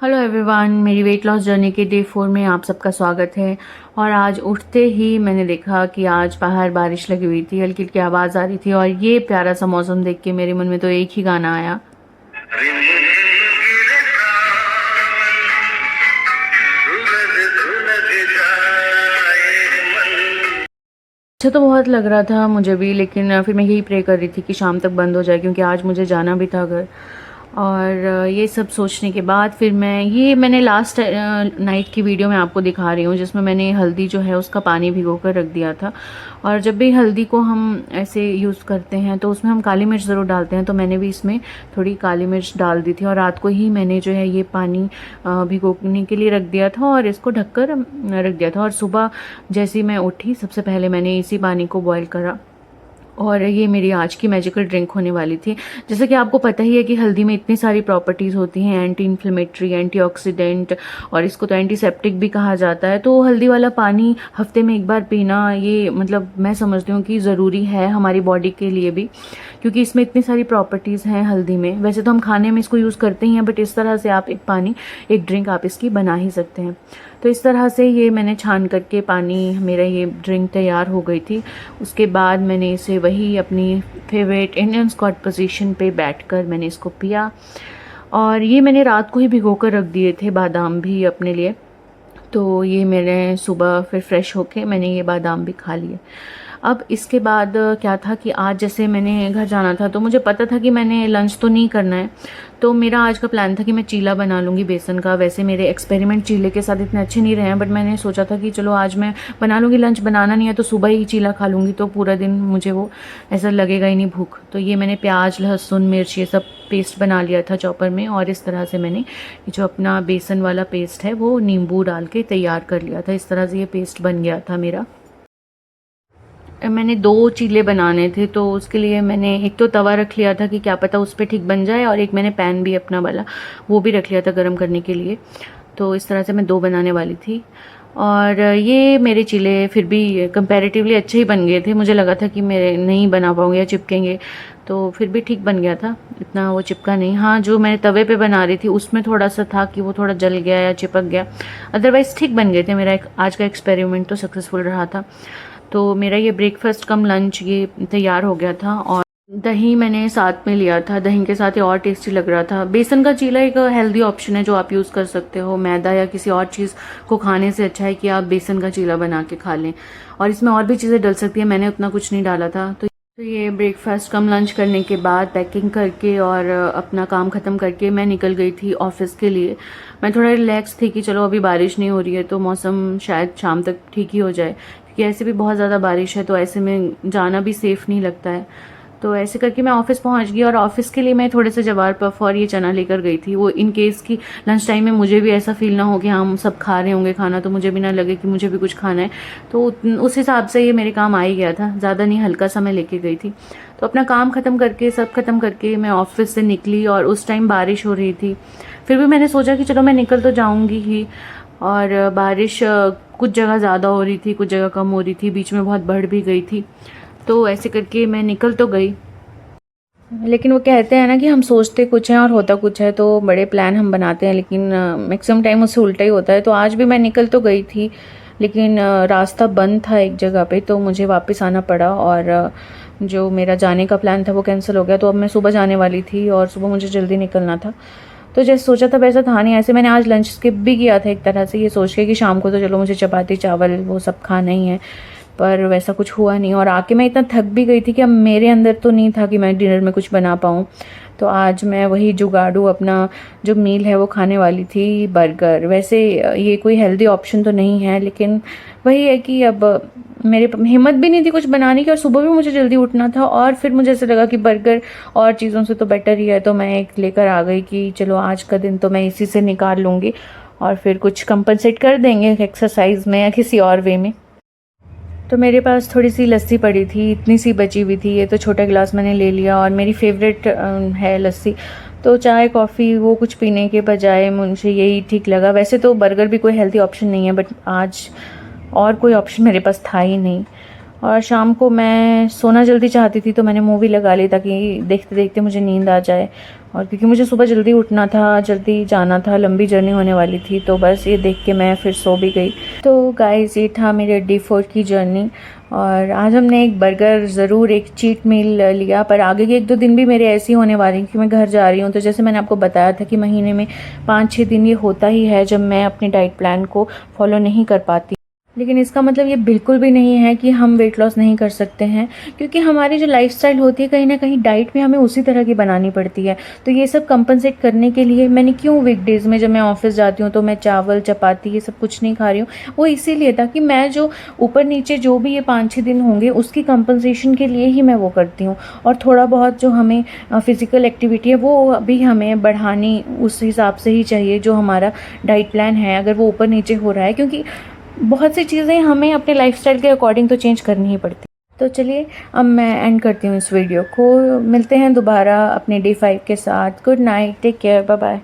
Hello everyone, मेरी weight loss journey के day 4 में आप सबका स्वागत है। और आज उठते ही मैंने देखा कि आज बाहर बारिश लगी हुई थी, हल्की हल्की आवाज़ आ रही थी और ये प्यारा सा मौसम देख के मेरे मन में तो एक ही गाना आया। अच्छा तो बहुत लग रहा था मुझे भी, लेकिन फिर मैं यही प्रे कर रही थी कि शाम तक बंद हो जाए, क्योंकि आज मुझे जाना भी था घर। और ये सब सोचने के बाद फिर मैंने लास्ट नाइट की वीडियो में आपको दिखा रही हूँ, जिसमें मैंने हल्दी जो है उसका पानी भिगो कर रख दिया था। और जब भी हल्दी को हम ऐसे यूज़ करते हैं तो उसमें हम काली मिर्च ज़रूर डालते हैं, तो मैंने भी इसमें थोड़ी काली मिर्च डाल दी थी। और रात को ही मैंने जो है ये पानी भिगोने के लिए रख दिया था और इसको ढककर रख दिया था। और सुबह जैसे ही मैं उठी, सबसे पहले मैंने इसी पानी को बॉईल करा और ये मेरी आज की मैजिकल ड्रिंक होने वाली थी। जैसे कि आपको पता ही है कि हल्दी में इतनी सारी प्रॉपर्टीज़ होती हैं, एंटी इन्फ्लेमेटरी, एंटीऑक्सीडेंट, और इसको तो एंटीसेप्टिक भी कहा जाता है। तो हल्दी वाला पानी हफ्ते में एक बार पीना, ये मतलब मैं समझती हूँ कि ज़रूरी है हमारी बॉडी के लिए भी, क्योंकि इसमें इतनी सारी प्रॉपर्टीज़ हैं हल्दी में। वैसे तो हम खाने में इसको यूज़ करते ही हैं, बट इस तरह से आप एक ड्रिंक आप इसकी बना ही सकते हैं। तो इस तरह से ये मैंने छान करके पानी, मेरा ये ड्रिंक तैयार हो गई थी। उसके बाद मैंने इसे वही अपनी फेवरेट इंडियन स्क्वाट पोजीशन पे बैठकर मैंने इसको पिया। और ये मैंने रात को ही भिगो कर रख दिए थे बादाम भी अपने लिए, तो ये मैंने सुबह फिर फ्रेश होके मैंने ये बादाम भी खा लिए। अब इसके बाद क्या था कि आज जैसे मैंने घर जाना था, तो मुझे पता था कि मैंने लंच तो नहीं करना है, तो मेरा आज का प्लान था कि मैं चीला बना लूँगी बेसन का। वैसे मेरे एक्सपेरिमेंट चीले के साथ इतने अच्छे नहीं रहे हैं, बट मैंने सोचा था कि चलो आज मैं बना लूँगी। लंच बनाना नहीं है तो सुबह ही चीला खा लूँगी, तो पूरा दिन मुझे वो ऐसा लगेगा ही नहीं भूख। तो ये मैंने प्याज, लहसुन, मिर्च ये सब पेस्ट बना लिया था चॉपर में, और इस तरह से मैंने ये जो अपना बेसन वाला पेस्ट है वो नींबू डाल के तैयार कर लिया था। इस तरह से ये पेस्ट बन गया था मेरा। मैंने 2 चीले बनाने थे, तो उसके लिए मैंने एक तो तवा रख लिया था कि क्या पता उस पर ठीक बन जाए, और एक मैंने पैन भी अपना वाला वो भी रख लिया था गर्म करने के लिए। तो इस तरह से मैं 2 बनाने वाली थी। और ये मेरे चीले फिर भी कंपैरेटिवली अच्छे ही बन गए थे। मुझे लगा था कि मेरे नहीं बना पाऊँगी या चिपकेंगे, तो फिर भी ठीक बन गया था, इतना वो चिपका नहीं। हाँ, जो मैं तवे पे बना रही थी उसमें थोड़ा सा था कि वो थोड़ा जल गया या चिपक गया, अदरवाइज़ ठीक बन गए थे। मेरा आज का एक्सपेरिमेंट तो सक्सेसफुल रहा था। तो मेरा ये ब्रेकफास्ट कम लंच ये तैयार हो गया था। और दही मैंने साथ में लिया था, दही के साथ ये और टेस्टी लग रहा था। बेसन का चीला एक हेल्दी ऑप्शन है जो आप यूज़ कर सकते हो। मैदा या किसी और चीज़ को खाने से अच्छा है कि आप बेसन का चीला बना के खा लें, और इसमें और भी चीज़ें डल सकती है, मैंने उतना कुछ नहीं डाला था। तो ये ब्रेकफास्ट कम लंच करने के बाद पैकिंग करके और अपना काम ख़त्म करके मैं निकल गई थी ऑफिस के लिए। मैं थोड़ा रिलैक्स थी कि चलो अभी बारिश नहीं हो रही है तो मौसम शायद शाम तक ठीक ही हो जाए, क्योंकि ऐसे भी बहुत ज़्यादा बारिश है तो ऐसे में जाना भी सेफ़ नहीं लगता है। तो ऐसे करके मैं ऑफ़िस पहुंच गई, और ऑफ़िस के लिए मैं थोड़े से जवार पफ और ये चना लेकर गई थी। वो इन केस कि लंच टाइम में मुझे भी ऐसा फील ना हो कि हम सब खा रहे होंगे खाना, तो मुझे भी ना लगे कि मुझे भी कुछ खाना है। तो उस हिसाब से ये मेरे काम आ ही गया था, ज़्यादा नहीं, हल्का सा मैं लेके गई थी। तो अपना काम ख़त्म करके, सब ख़त्म करके मैं ऑफ़िस से निकली, और उस टाइम बारिश हो रही थी। फिर भी मैंने सोचा कि चलो मैं निकल तो जाऊँगी ही। और बारिश कुछ जगह ज़्यादा हो रही थी, कुछ जगह कम हो रही थी, बीच में बहुत बढ़ भी गई थी। तो ऐसे करके मैं निकल तो गई, लेकिन वो कहते हैं ना कि हम सोचते कुछ हैं और होता कुछ है। तो बड़े प्लान हम बनाते हैं, लेकिन मैक्सिमम टाइम उससे उल्टा ही होता है। तो आज भी मैं निकल तो गई थी, लेकिन रास्ता बंद था एक जगह पे, तो मुझे वापस आना पड़ा, और जो मेरा जाने का प्लान था वो कैंसिल हो गया। तो अब मैं सुबह जाने वाली थी, और सुबह मुझे जल्दी निकलना था। तो जैसे सोचा था वैसा था नहीं। ऐसे मैंने आज लंच स्किप भी किया था एक तरह से, ये सोच के कि शाम को तो चलो मुझे चपाती चावल वो सब खाना ही है, पर वैसा कुछ हुआ नहीं। और आके मैं इतना थक भी गई थी कि अब मेरे अंदर तो नहीं था कि मैं डिनर में कुछ बना पाऊँ। तो आज मैं वही जुगाड़ू अपना जो मील है वो खाने वाली थी, बर्गर। वैसे ये कोई हेल्दी ऑप्शन तो नहीं है, लेकिन वही है कि अब मेरे हिम्मत भी नहीं थी कुछ बनाने की, और सुबह भी मुझे जल्दी उठना था, और फिर मुझे ऐसा लगा कि बर्गर और चीज़ों से तो बेटर ही है। तो मैं एक लेकर आ गई कि चलो आज का दिन तो मैं इसी से निकाल लूँगी, और फिर कुछ कंपनसेट कर देंगे एक्सरसाइज में या किसी और वे में। तो मेरे पास थोड़ी सी लस्सी पड़ी थी, इतनी सी बची हुई थी, ये तो छोटा गिलास मैंने ले लिया, और मेरी फेवरेट है लस्सी। तो चाय कॉफ़ी वो कुछ पीने के बजाय मुझे यही ठीक लगा। वैसे तो बर्गर भी कोई हेल्थी ऑप्शन नहीं है, बट आज और कोई ऑप्शन मेरे पास था ही नहीं। और शाम को मैं सोना जल्दी चाहती थी, तो मैंने मूवी लगा ली ताकि देखते देखते मुझे नींद आ जाए। और क्योंकि मुझे सुबह जल्दी उठना था, जल्दी जाना था, लंबी जर्नी होने वाली थी, तो बस ये देख के मैं फिर सो भी गई। तो गाइस ये था मेरे डे 4 की जर्नी। और आज हमने एक बर्गर ज़रूर, एक चीट मील लिया, पर आगे के 1-2 दिन भी मेरे ऐसे ही होने वाले हैं कि मैं घर जा रही हूँ। तो जैसे मैंने आपको बताया था कि महीने में 5-6 दिन ये होता ही है जब मैं अपने डाइट प्लान को फॉलो नहीं कर पाती। लेकिन इसका मतलब ये बिल्कुल भी नहीं है कि हम वेट लॉस नहीं कर सकते हैं, क्योंकि हमारी जो लाइफस्टाइल होती है कहीं ना कहीं डाइट में हमें उसी तरह की बनानी पड़ती है। तो ये सब कंपनसेट करने के लिए मैंने क्यों वीकडेज़ में जब मैं ऑफिस जाती हूँ तो मैं चावल चपाती ये सब कुछ नहीं खा रही हूँ, वो इसीलिए ताकि मैं जो ऊपर नीचे जो भी ये 5-6 दिन होंगे उसकी कंपनसेशन के लिए ही मैं वो करती हूँ। और थोड़ा बहुत जो हमें फिज़िकल एक्टिविटी है वो भी हमें बढ़ानी उस हिसाब से ही चाहिए जो हमारा डाइट प्लान है, अगर वो ऊपर नीचे हो रहा है, क्योंकि बहुत सी चीज़ें हमें अपने लाइफस्टाइल के अकॉर्डिंग तो चेंज करनी ही पड़ती। तो चलिए अब मैं एंड करती हूँ इस वीडियो को। मिलते हैं दोबारा अपने डे 5 के साथ। Good night, take care, bye bye.